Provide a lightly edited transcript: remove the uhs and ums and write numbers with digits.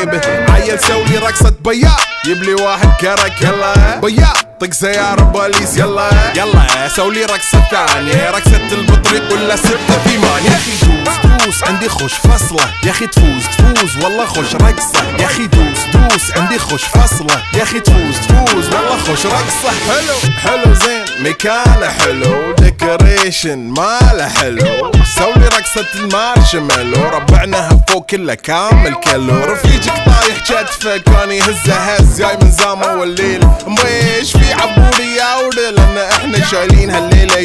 به. عيل سولي رقصة بياع يبلي واحد كرك يلا بياع طق سيارة بوليس يلا يلا سولي رقصة ثانية رقصة البطريق ولا 6 8. يا اخي دوس عندي خوش فصلة يا اخي تفوز والله خوش رقصة يا اخي دوس عندي خوش فصلة يا اخي تفوز والله خوش رقصة. حلو زين مكانه حلو ديكوريشن ماله حلو سولي رقصة المارشميلو ربعناها فوق كله كامل كيلو. رفيجك طايح كتفه كان يهزه هز جاي من زامه والليل مبيش في عبوري يا ولد لان احنا شايلين هالليلة